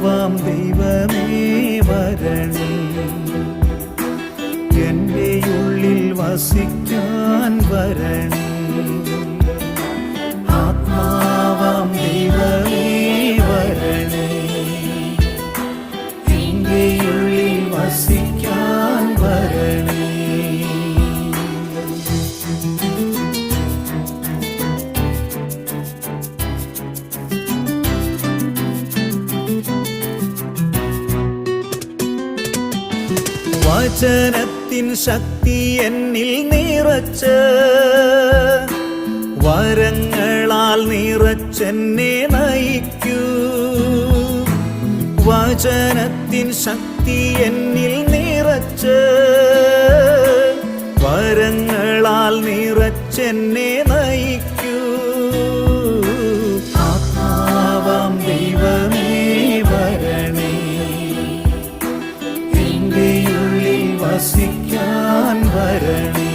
ആത്മാവാം ദൈവമേ വരണേ, എൻ്റെ ഉള്ളിൽ വസിക്കാൻ വരണേ. ആത്മാവാം ദൈവമേ വരണേ, എൻ്റെ ഉള്ളിൽ വസിക്കാൻ വരണേ. വചനത്തിൻ ശക്തി എന്നിൽ നിറച്ച്, വരങ്ങളാൽ നിറച്ചെന്നെ നയിക്കൂ. വചനത്തിൻ ശക്തി എന്നിൽ നിറച്ച്, വരങ്ങളാൽ നിറച്ചെന്നെ നയിക്കൂ. ആത്മാവാം ദൈവമേ വരണേ, എൻ്റെ ഉള്ളിൽ വസിക്കാൻ വരണേ.